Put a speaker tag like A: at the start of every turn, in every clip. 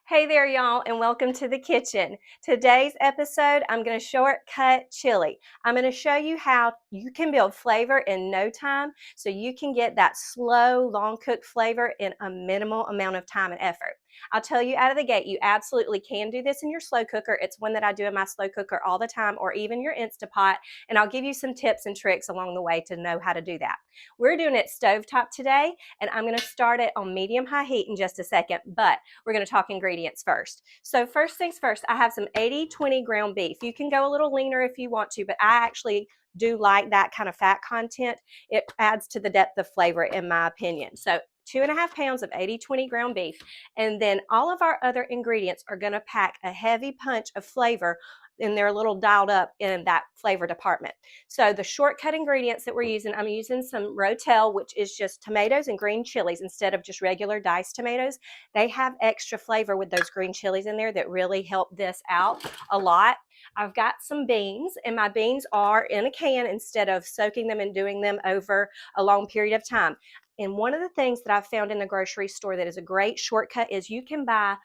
A: Hey there, y'all, and welcome to the kitchen. Today's episode, I'm going to shortcut chili. I'm going to show you how you can build flavor in no time so you can get that slow, long cooked flavor in a minimal amount of time and effort. I'll tell you out of the gate, you absolutely can do this in your slow cooker. It's one that I do in my slow cooker all the time, or even your Instapot, and I'll give you some tips and tricks along the way to know how to do that. We're doing it stovetop today, and I'm going to start it on medium-high heat in just a second, but we're going to talk ingredients first. So first things first, I have some 80-20 ground beef. You can go a little leaner if you want to, but I actually do like that kind of fat content. It adds to the depth of flavor in my opinion. So 2.5 pounds of 80-20 ground beef. And then all of our other ingredients are going to pack a heavy punch of flavor, and they're a little dialed up in that flavor department. So the shortcut ingredients that we're using, I'm using some Rotel, which is just tomatoes and green chilies instead of just regular diced tomatoes. They have extra flavor with those green chilies in there that really help this out a lot. I've got some beans, and my beans are in a can instead of soaking them and doing them over a long period of time. And one of the things that I've found in the grocery store that is a great shortcut is you can buy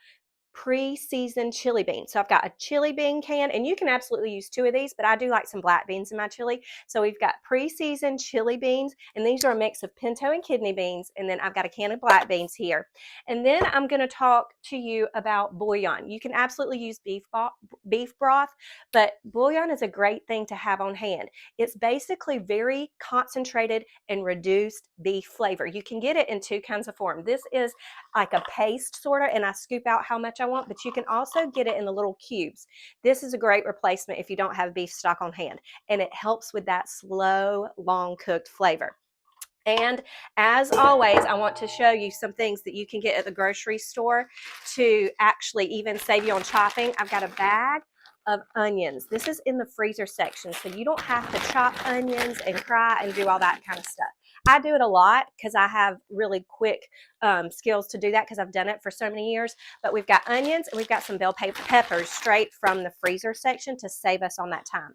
A: pre-seasoned chili beans. So I've got a chili bean can, and you can absolutely use 2 of these, but I do like some black beans in my chili. So we've got pre-seasoned chili beans, and these are a mix of pinto and kidney beans, and then I've got a can of black beans here. And then I'm going to talk to you about bouillon. You can absolutely use beef broth, but bouillon is a great thing to have on hand. It's basically very concentrated and reduced beef flavor. You can get it in 2 kinds of form. This is like a paste sort of, and I scoop out how much I want, but you can also get it in the little cubes. This is a great replacement if you don't have beef stock on hand, and it helps with that slow, long cooked flavor. And as always, I want to show you some things that you can get at the grocery store to actually even save you on chopping. I've got a bag of onions. This is in the freezer section, so you don't have to chop onions and cry and do all that kind of stuff. I do it a lot because I have really quick skills to do that because I've done it for so many years. But we've got onions and we've got some bell peppers straight from the freezer section to save us on that time.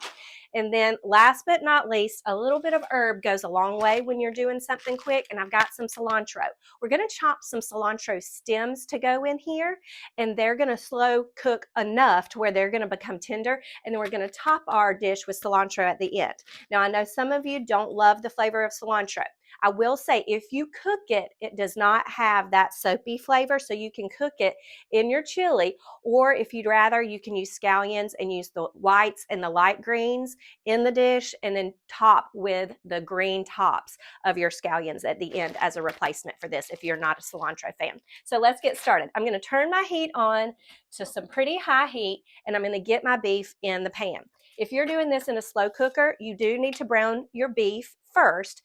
A: And then last but not least, a little bit of herb goes a long way when you're doing something quick, and I've got some cilantro. We're going to chop some cilantro stems to go in here, and they're going to slow cook enough to where they're going to become tender, and then we're going to top our dish with cilantro at the end. Now, I know some of you don't love the flavor of cilantro. I will say if you cook it, it does not have that soapy flavor, so you can cook it in your chili, or if you'd rather, you can use scallions and use the whites and the light greens in the dish, and then top with the green tops of your scallions at the end as a replacement for this if you're not a cilantro fan. So let's get started. I'm going to turn my heat on to some pretty high heat, and I'm going to get my beef in the pan. If you're doing this in a slow cooker, you do need to brown your beef first,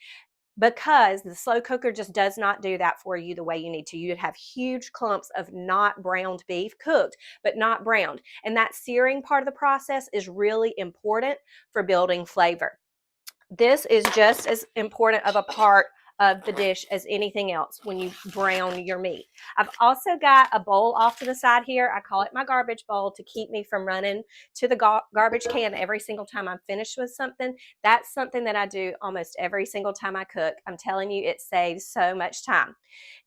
A: because the slow cooker just does not do that for you the way you need to. You'd have huge clumps of not browned beef, cooked but not browned. And that searing part of the process is really important for building flavor. This is just as important of a part of the dish as anything else when you brown your meat. I've also got a bowl off to the side here. I call it my garbage bowl to keep me from running to the garbage can every single time I'm finished with something. That's something that I do almost every single time I cook. I'm telling you, it saves so much time.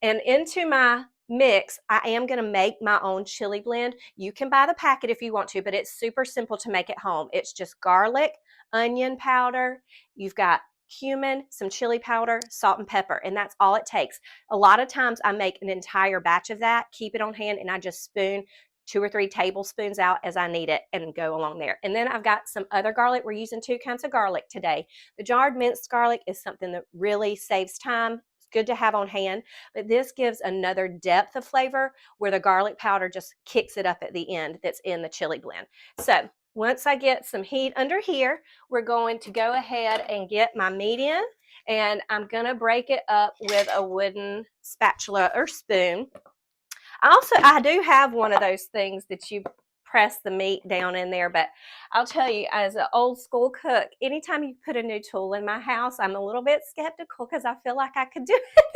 A: And into my mix, I am going to make my own chili blend. You can buy the packet if you want to, but it's super simple to make at home. It's just garlic, onion powder, you've got cumin, some chili powder, salt and pepper, and that's all it takes. A lot of times I make an entire batch of that, keep it on hand, and I just spoon 2 or 3 tablespoons out as I need it and go along there. And then I've got some other garlic. We're using 2 kinds of garlic today. The jarred minced garlic is something that really saves time. It's good to have on hand, but this gives another depth of flavor where the garlic powder just kicks it up at the end that's in the chili blend. So once I get some heat under here, we're going to go ahead and get my meat in, and I'm going to break it up with a wooden spatula or spoon. I do have one of those things that you press the meat down in there, but I'll tell you, as an old school cook, anytime you put a new tool in my house, I'm a little bit skeptical because I feel like I could do it better.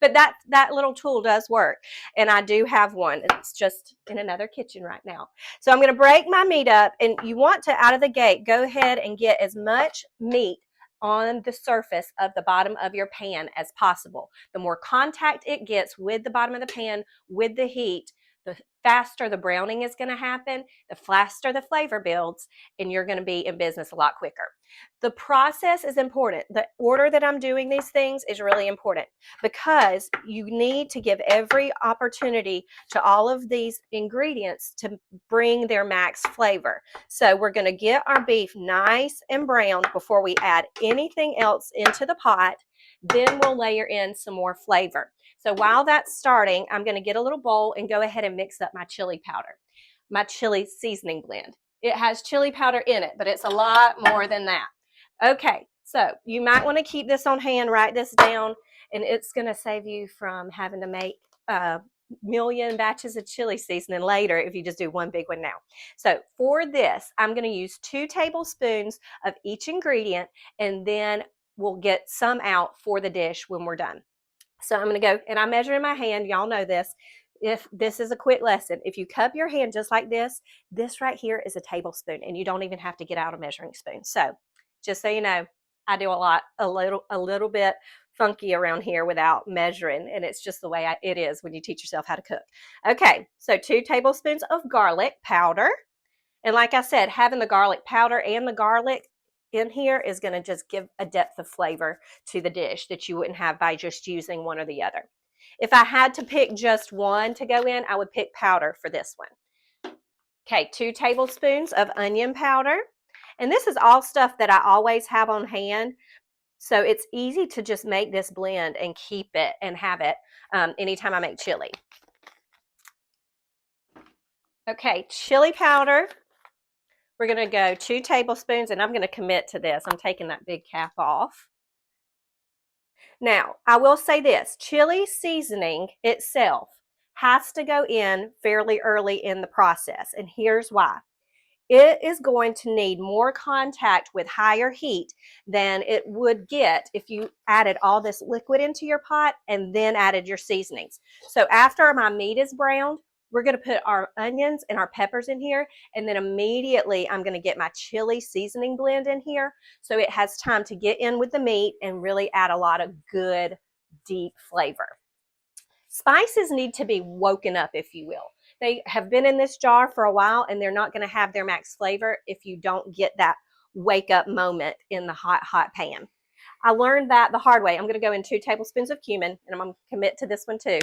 A: But that little tool does work, and I do have one. It's just in another kitchen right now. So I'm going to break my meat up, and you want to, out of the gate, go ahead and get as much meat on the surface of the bottom of your pan as possible. The more contact it gets with the bottom of the pan, with the heat, the faster the browning is going to happen, the faster the flavor builds, and you're going to be in business a lot quicker. The process is important. The order that I'm doing these things is really important because you need to give every opportunity to all of these ingredients to bring their max flavor. So we're going to get our beef nice and browned before we add anything else into the pot. Then we'll layer in some more flavor. So while that's starting, I'm going to get a little bowl and go ahead and mix up my chili powder, my chili seasoning blend. It has chili powder in it, but it's a lot more than that. Okay, so you might want to keep this on hand, write this down, and it's going to save you from having to make a million batches of chili seasoning later if you just do one big one now. So for this, I'm going to use 2 tablespoons of each ingredient, and then we'll get some out for the dish when we're done. So I'm going to go, and I measure in my hand. Y'all know this. If this is a quick lesson, if you cup your hand just like this right here is a tablespoon, and you don't even have to get out a measuring spoon. So just so you know, I do a little bit funky around here without measuring, and it's just the way it is when you teach yourself how to cook. Okay, so 2 tablespoons of garlic powder. And like I said, having the garlic powder and the garlic in here is going to just give a depth of flavor to the dish that you wouldn't have by just using one or the other. If I had to pick just one to go in, I would pick powder for this one. Okay, 2 tablespoons of onion powder. And this is all stuff that I always have on hand. So it's easy to just make this blend and keep it and have it anytime I make chili. Okay, chili powder. We're going to go 2 tablespoons, and I'm going to commit to this. I'm taking that big cap off. Now, I will say this. Chili seasoning itself has to go in fairly early in the process, and here's why. It is going to need more contact with higher heat than it would get if you added all this liquid into your pot and then added your seasonings. So after my meat is browned, we're going to put our onions and our peppers in here, and then immediately I'm going to get my chili seasoning blend in here so it has time to get in with the meat and really add a lot of good, deep flavor. Spices need to be woken up, if you will. They have been in this jar for a while, and they're not going to have their max flavor if you don't get that wake up moment in the hot, hot pan. I learned that the hard way. I'm going to go in 2 tablespoons of cumin, and I'm going to commit to this one too.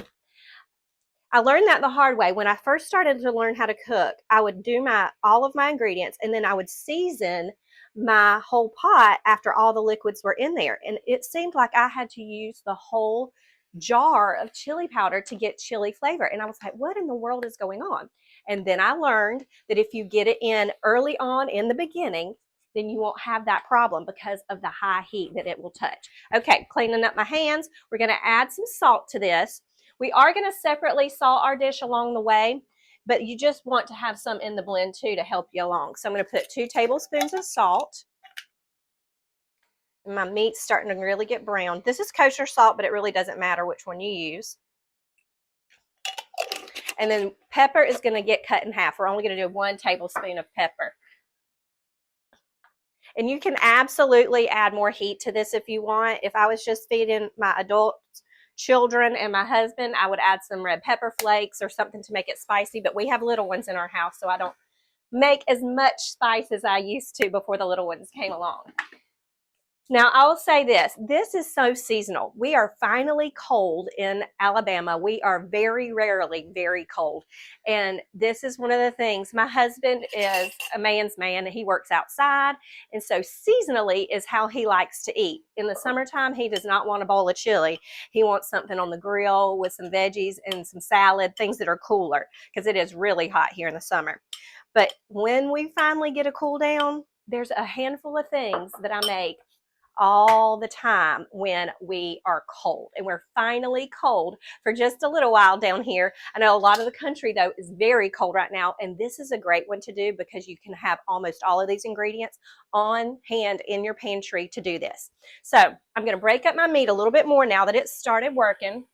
A: I learned that the hard way. When I first started to learn how to cook, I would do all of my ingredients, and then I would season my whole pot after all the liquids were in there. And it seemed like I had to use the whole jar of chili powder to get chili flavor. And I was like, what in the world is going on? And then I learned that if you get it in early on in the beginning, then you won't have that problem because of the high heat that it will touch. Okay, cleaning up my hands. We're going to add some salt to this. We are going to separately salt our dish along the way, but you just want to have some in the blend too to help you along. So I'm going to put 2 tablespoons of salt. My meat's starting to really get brown. This is kosher salt, but it really doesn't matter which one you use. And then pepper is going to get cut in half. We're only going to do 1 tablespoon of pepper. And you can absolutely add more heat to this if you want. If I was just feeding my adult children and my husband, I would add some red pepper flakes or something to make it spicy. But we have little ones in our house, so I don't make as much spice as I used to before the little ones came along. Now, I'll say this is so seasonal. We are finally cold in Alabama. We are very rarely very cold. And this is one of the things. My husband is a man's man. He works outside. And so seasonally is how he likes to eat. In the summertime, he does not want a bowl of chili. He wants something on the grill with some veggies and some salad, things that are cooler, because it is really hot here in the summer. But when we finally get a cool down, there's a handful of things that I make all the time when we are cold, and we're finally cold for just a little while down here. I know a lot of the country though is very cold right now, and this is a great one to do because you can have almost all of these ingredients on hand in your pantry to do this. So I'm going to break up my meat a little bit more now that it's started working.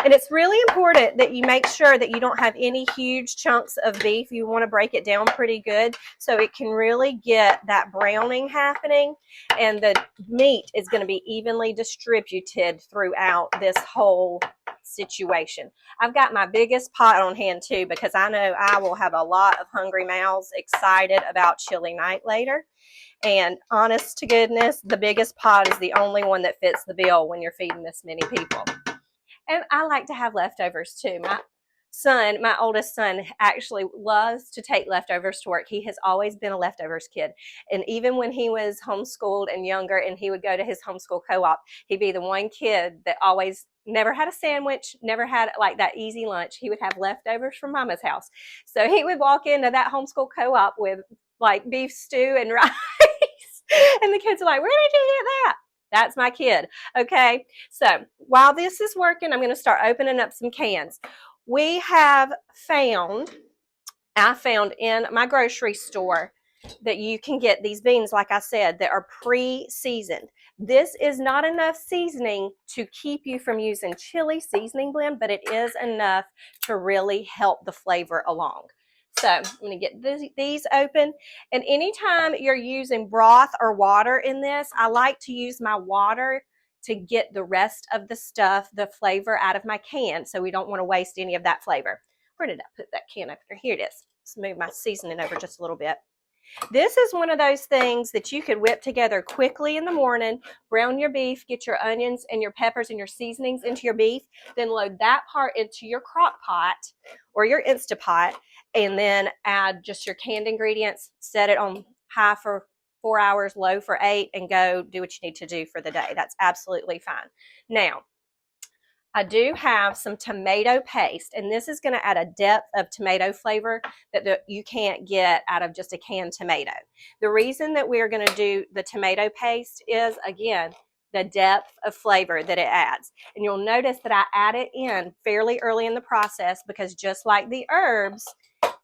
A: And it's really important that you make sure that you don't have any huge chunks of beef. You want to break it down pretty good so it can really get that browning happening, and the meat is going to be evenly distributed throughout this whole situation. I've got my biggest pot on hand too, because I know I will have a lot of hungry mouths excited about chili night later. And honest to goodness, the biggest pot is the only one that fits the bill when you're feeding this many people. And I like to have leftovers too. My oldest son, actually loves to take leftovers to work. He has always been a leftovers kid. And even when he was homeschooled and younger and he would go to his homeschool co-op, he'd be the one kid that always never had a sandwich, never had like that easy lunch. He would have leftovers from mama's house. So he would walk into that homeschool co-op with like beef stew and rice. And the kids are like, where did you get that? That's my kid. Okay, so while this is working, I'm going to start opening up some cans. I found in my grocery store that you can get these beans, like I said, that are pre-seasoned. This is not enough seasoning to keep you from using chili seasoning blend, but it is enough to really help the flavor along. So I'm going to get these open. And anytime you're using broth or water in this, I like to use my water to get the rest of the stuff, the flavor out of my can, so we don't want to waste any of that flavor. Where did I put that can opener? Here it is. Let's move my seasoning over just a little bit. This is one of those things that you could whip together quickly in the morning, brown your beef, get your onions and your peppers and your seasonings into your beef, then load that part into your crock pot or your Instapot, and then add just your canned ingredients, set it on high for 4 hours, low for 8, and go do what you need to do for the day. That's absolutely fine. Now, I do have some tomato paste, and this is going to add a depth of tomato flavor that you can't get out of just a canned tomato. The reason that we're going to do the tomato paste is, again, the depth of flavor that it adds. And you'll notice that I add it in fairly early in the process because just like the herbs,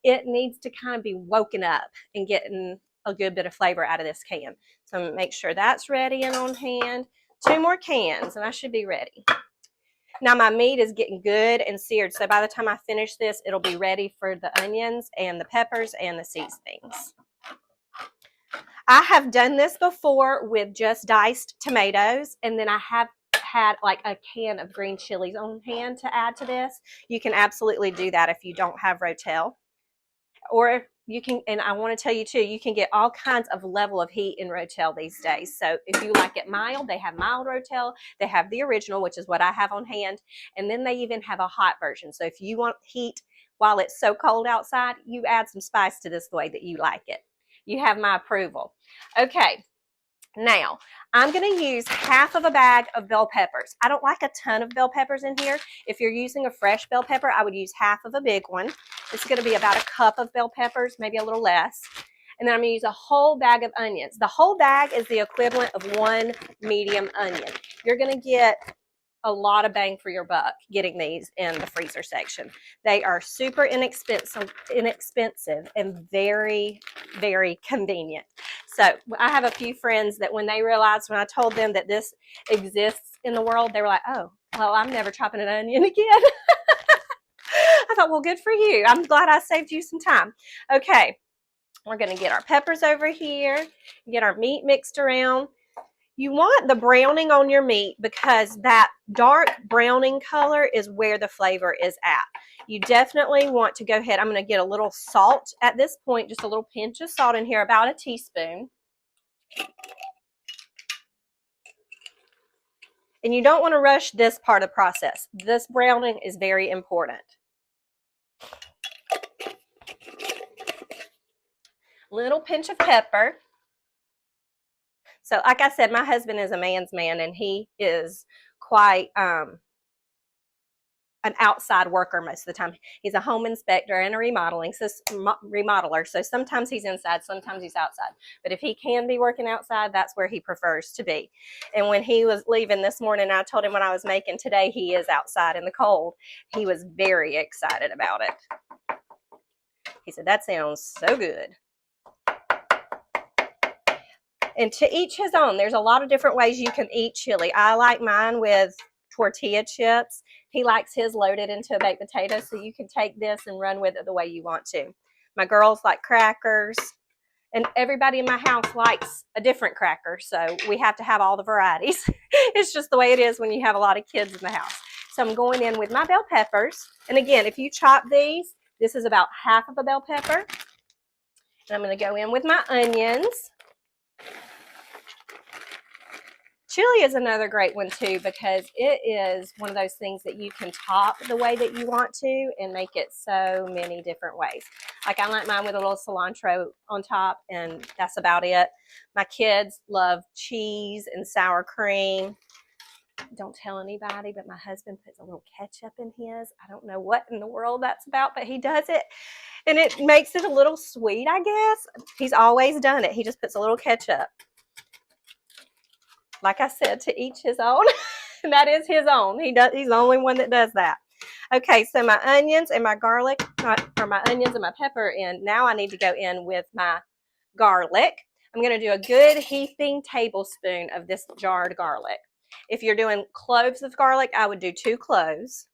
A: it needs to kind of be woken up and getting a good bit of flavor out of this can. So I'm going to make sure that's ready and on hand. 2 more cans, and I should be ready. Now my meat is getting good and seared, so by the time I finish this, it'll be ready for the onions and the peppers and the seasonings. I have done this before with just diced tomatoes, and then I have had like a can of green chilies on hand to add to this. You can absolutely do that if you don't have Rotel. Or you can, and I want to tell you too, you can get all kinds of level of heat in Rotel these days. So if you like it mild, they have mild Rotel. They have the original, which is what I have on hand. And then they even have a hot version. So if you want heat while it's so cold outside, you add some spice to this the way that you like it. You have my approval. Okay. Now, I'm going to use half of a bag of bell peppers. I don't like a ton of bell peppers in here. If you're using a fresh bell pepper, I would use half of a big one. It's going to be about a cup of bell peppers, maybe a little less. And then I'm going to use a whole bag of onions. The whole bag is the equivalent of 1 medium onion. You're going to get a lot of bang for your buck getting these in the freezer section. They are super inexpensive and very, very convenient. So I have a few friends that when they realized, when I told them that this exists in the world, they were like, oh, well, I'm never chopping an onion again. I thought, well, good for you. I'm glad I saved you some time. Okay, we're going to get our peppers over here, get our meat mixed around. You want the browning on your meat because that dark browning color is where the flavor is at. You definitely want to go ahead. I'm going to get a little salt at this point, just a little pinch of salt in here, about a teaspoon. And you don't want to rush this part of the process. This browning is very important. Little pinch of pepper. So like I said, my husband is a man's man, and he is quite an outside worker most of the time. He's a home inspector and a remodeler. So sometimes he's inside, sometimes he's outside. But if he can be working outside, that's where he prefers to be. And when he was leaving this morning, I told him what I was making today. He is outside in the cold. He was very excited about it. He said, that sounds so good. And to each his own. There's a lot of different ways you can eat chili. I like mine with tortilla chips. He likes his loaded into a baked potato, so you can take this and run with it the way you want to. My girls like crackers, and everybody in my house likes a different cracker, so we have to have all the varieties. It's just the way it is when you have a lot of kids in the house. So I'm going in with my bell peppers. And again, if you chop these, this is about half of a bell pepper. And I'm going to go in with my onions. Chili is another great one too, because it is one of those things that you can top the way that you want to and make it so many different ways. Like I like mine with a little cilantro on top, and that's about it. My kids love cheese and sour cream. Don't tell anybody, but my husband puts a little ketchup in his. I don't know what in the world that's about, but he does it. And it makes it a little sweet, I guess. He's always done it. He just puts a little ketchup. Like I said, to each his own. That is his own. He's the only one that does that. Okay, so my onions and my garlic, or my onions and my pepper in. Now I need to go in with my garlic. I'm going to do a good heaping tablespoon of this jarred garlic. If you're doing cloves of garlic, I would do 2 cloves.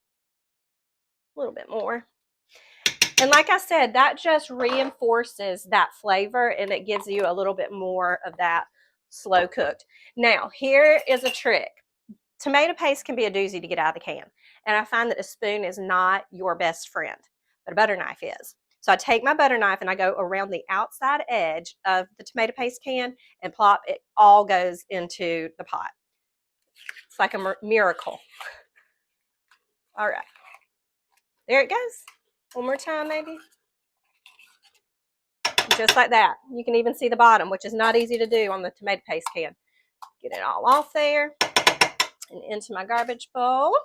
A: A little bit more. And like I said, that just reinforces that flavor, and it gives you a little bit more of that slow cooked. Now, here is a trick. Tomato paste can be a doozy to get out of the can. And I find that a spoon is not your best friend, but a butter knife is. So I take my butter knife and I go around the outside edge of the tomato paste can and plop. It all goes into the pot. It's like a miracle. All right. There it goes. One more time, maybe. Just like that. You can even see the bottom, which is not easy to do on the tomato paste can. Get it all off there and into my garbage bowl.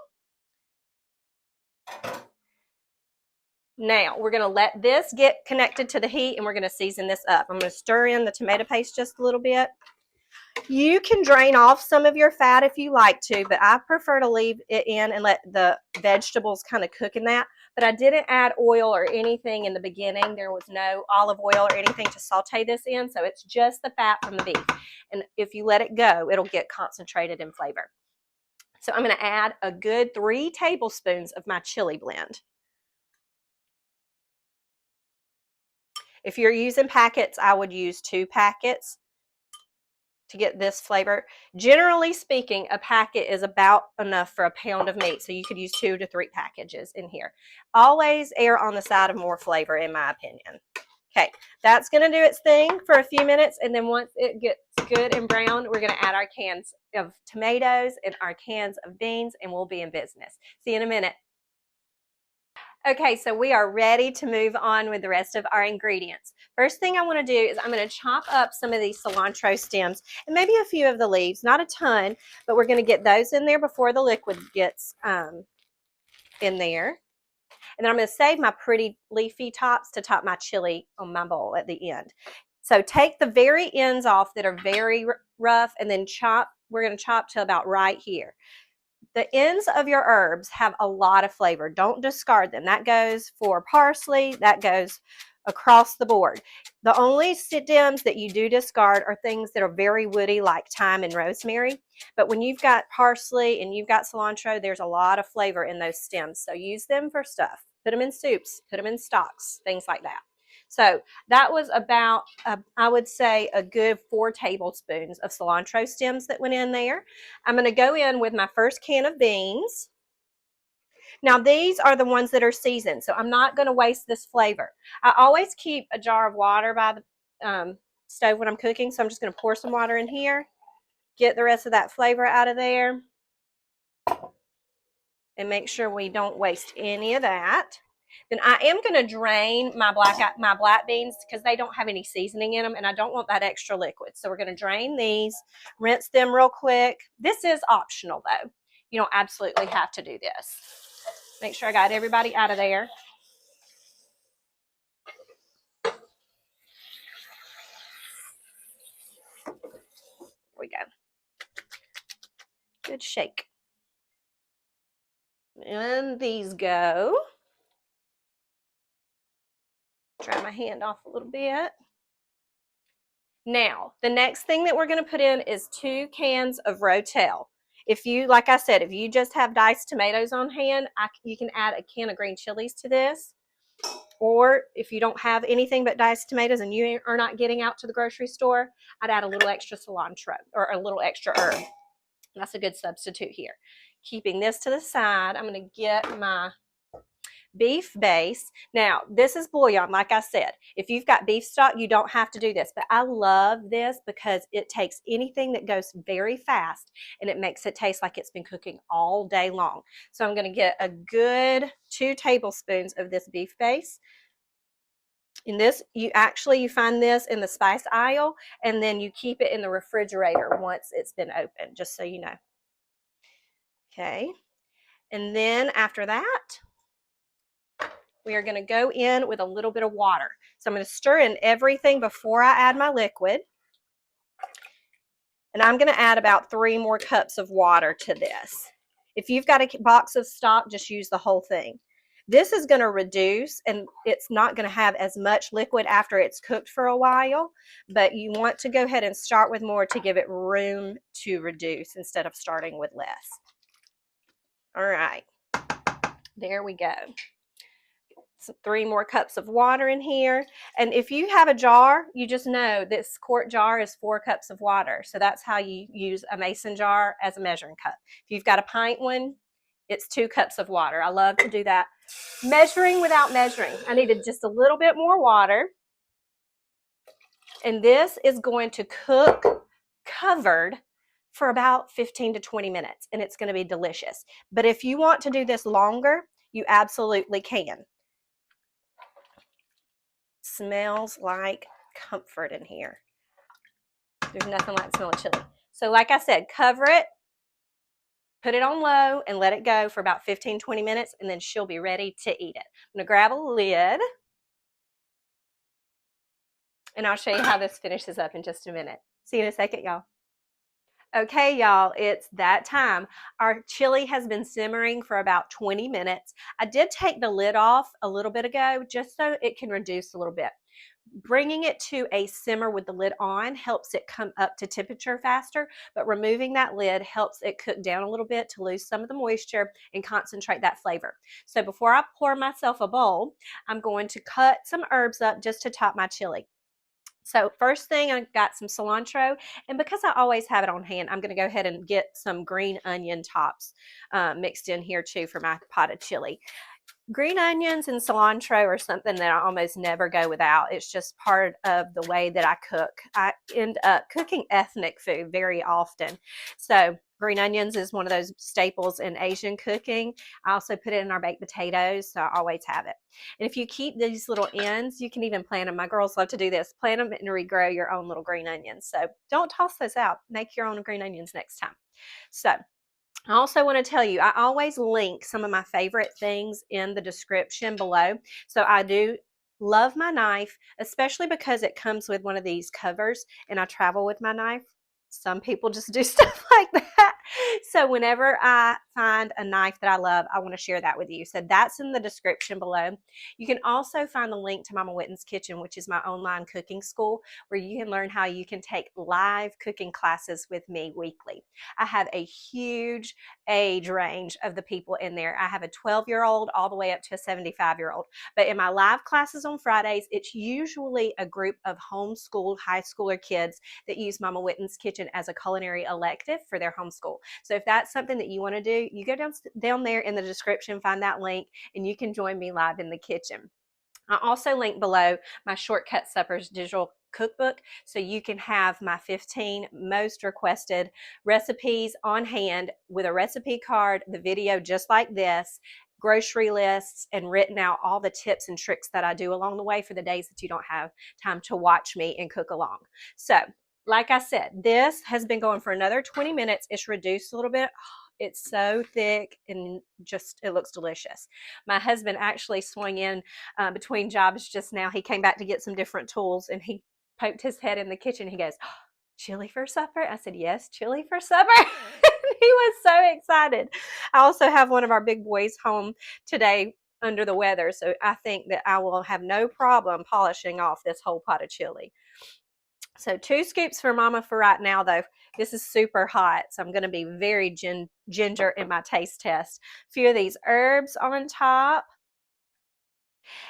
A: Now, we're going to let this get connected to the heat, and we're going to season this up. I'm going to stir in the tomato paste just a little bit. You can drain off some of your fat if you like to, but I prefer to leave it in and let the vegetables kind of cook in that. But I didn't add oil or anything in the beginning. There was no olive oil or anything to saute this in, so it's just the fat from the beef. And if you let it go, it'll get concentrated in flavor. So I'm going to add a good 3 tablespoons of my chili blend. If you're using packets, I would use 2 packets to get this flavor. Generally speaking, a packet is about enough for a pound of meat, so you could use 2 to 3 packages in here. Always err on the side of more flavor, in my opinion. Okay, that's going to do its thing for a few minutes, and then once it gets good and brown, we're going to add our cans of tomatoes and our cans of beans, and we'll be in business. See you in a minute. Okay, so we are ready to move on with the rest of our ingredients. First thing I want to do is I'm going to chop up some of these cilantro stems and maybe a few of the leaves, not a ton, but we're going to get those in there before the liquid gets in there. And then I'm going to save my pretty leafy tops to top my chili on my bowl at the end. So take the very ends off that are very rough, and then chop. We're going to chop to about right here. The ends of your herbs have a lot of flavor. Don't discard them. That goes for parsley. That goes across the board. The only stems that you do discard are things that are very woody, like thyme and rosemary. But when you've got parsley and you've got cilantro, there's a lot of flavor in those stems. So use them for stuff. Put them in soups. Put them in stocks. Things like that. So that was about, I would say, a good 4 tablespoons of cilantro stems that went in there. I'm going to go in with my first can of beans. Now, these are the ones that are seasoned, so I'm not going to waste this flavor. I always keep a jar of water by the stove when I'm cooking, so I'm just going to pour some water in here, get the rest of that flavor out of there, and make sure we don't waste any of that. Then I am going to drain my black beans because they don't have any seasoning in them, and I don't want that extra liquid. So we're going to drain these, rinse them real quick. This is optional, though. You don't absolutely have to do this. Make sure I got everybody out of there. There we go. Good shake. And these go. Dry my hand off a little bit. Now, the next thing that we're going to put in is 2 cans of Rotel. If you, like I said, if you just have diced tomatoes on hand, you can add a can of green chilies to this. Or if you don't have anything but diced tomatoes and you are not getting out to the grocery store, I'd add a little extra cilantro or a little extra herb. That's a good substitute here. Keeping this to the side, I'm going to get my beef base. Now, this is bouillon, like I said. If you've got beef stock, you don't have to do this, but I love this because it takes anything that goes very fast and it makes it taste like it's been cooking all day long. So I'm going to get a good 2 tablespoons of this beef base. In this, you find this in the spice aisle, and then you keep it in the refrigerator once it's been opened, just so you know. Okay, and then after that, we are going to go in with a little bit of water. So I'm going to stir in everything before I add my liquid. And I'm going to add about 3 more cups of water to this. If you've got a box of stock, just use the whole thing. This is going to reduce, and it's not going to have as much liquid after it's cooked for a while, but you want to go ahead and start with more to give it room to reduce instead of starting with less. All right, there we go. 3 more cups of water in here. And if you have a jar, you just know this quart jar is 4 cups of water. So that's how you use a mason jar as a measuring cup. If you've got a pint one, it's 2 cups of water. I love to do that. Measuring without measuring. I needed just a little bit more water. And this is going to cook covered for about 15 to 20 minutes. And it's going to be delicious. But if you want to do this longer, you absolutely can. Smells like comfort in here. There's nothing like the smell of chili. So like I said, cover it, put it on low, and let it go for about 15-20 minutes, and then she'll be ready to eat it. I'm going to grab a lid, and I'll show you how this finishes up in just a minute. See you in a second, y'all. Okay, y'all, it's that time. Our chili has been simmering for about 20 minutes. I did take the lid off a little bit ago just so it can reduce a little bit. Bringing it to a simmer with the lid on helps it come up to temperature faster, but removing that lid helps it cook down a little bit to lose some of the moisture and concentrate that flavor. So before I pour myself a bowl, I'm going to cut some herbs up just to top my chili. So first thing, I got some cilantro, and because I always have it on hand, I'm going to go ahead and get some green onion tops mixed in here too for my potted chili. Green onions and cilantro are something that I almost never go without. It's just part of the way that I cook. I end up cooking ethnic food very often. So green onions is one of those staples in Asian cooking. I also put it in our baked potatoes, so I always have it. And if you keep these little ends, you can even plant them. My girls love to do this. Plant them and regrow your own little green onions. So don't toss those out. Make your own green onions next time. So I also want to tell you, I always link some of my favorite things in the description below. So I do love my knife, especially because it comes with one of these covers and I travel with my knife. Some people just do stuff like that. So whenever I find a knife that I love, I want to share that with you. So that's in the description below. You can also find the link to Mama Whitten's Kitchen, which is my online cooking school, where you can learn how you can take live cooking classes with me weekly. I have a huge age range of the people in there. I have a 12-year-old all the way up to a 75-year-old. But in my live classes on Fridays, it's usually a group of homeschooled high schooler kids that use Mama Whitten's Kitchen as a culinary elective for their homeschool. So if that's something that you want to do, you go down there in the description, find that link, and you can join me live in the kitchen. I also link below my Shortcut Suppers digital cookbook, so you can have my 15 most requested recipes on hand with a recipe card, the video just like this, grocery lists, and written out all the tips and tricks that I do along the way for the days that you don't have time to watch me and cook along. So like I said, this has been going for another 20 minutes. It's reduced a little bit. It's so thick and just, it looks delicious. My husband actually swung in between jobs just now. He came back to get some different tools and he poked his head in the kitchen. He goes, oh, chili for supper? I said, yes, chili for supper. He was so excited. I also have one of our big boys home today under the weather, so I think that I will have no problem polishing off this whole pot of chili. So 2 scoops for Mama for right now, though. This is super hot, so I'm going to be very ginger in my taste test. A few of these herbs on top.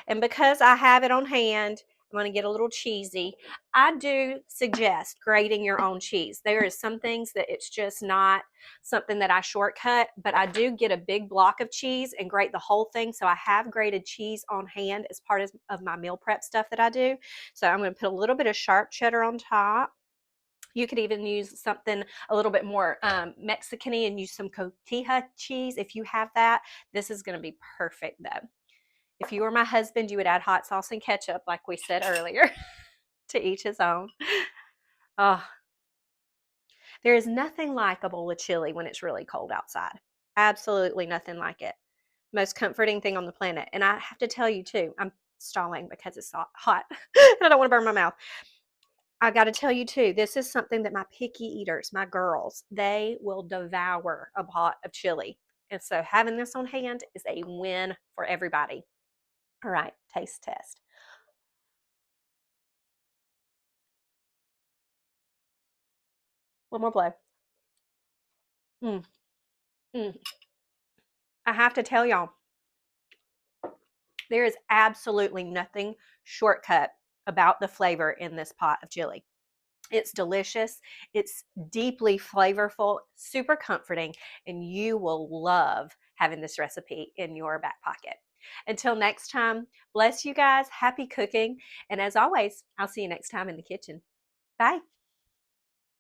A: And because I have it on hand, I'm going to get a little cheesy. I do suggest grating your own cheese. There is some things that it's just not something that I shortcut, but I do get a big block of cheese and grate the whole thing. So I have grated cheese on hand as part of my meal prep stuff that I do. So I'm going to put a little bit of sharp cheddar on top. You could even use something a little bit more Mexican-y and use some cotija cheese if you have that. This is going to be perfect though. If you were my husband, you would add hot sauce and ketchup like we said earlier. To each his own. Oh, there is nothing like a bowl of chili when it's really cold outside. Absolutely nothing like it. Most comforting thing on the planet. And I have to tell you too, I'm stalling because it's hot and I don't want to burn my mouth. I got to tell you too, this is something that my picky eaters, my girls, they will devour a pot of chili. And so having this on hand is a win for everybody. All right, taste test. One more blow. Mm, mm. I have to tell y'all, there is absolutely nothing shortcut about the flavor in this pot of chili. It's delicious, it's deeply flavorful, super comforting, and you will love having this recipe in your back pocket. Until next time, bless you guys, happy cooking, and as always, I'll see you next time in the kitchen. Bye.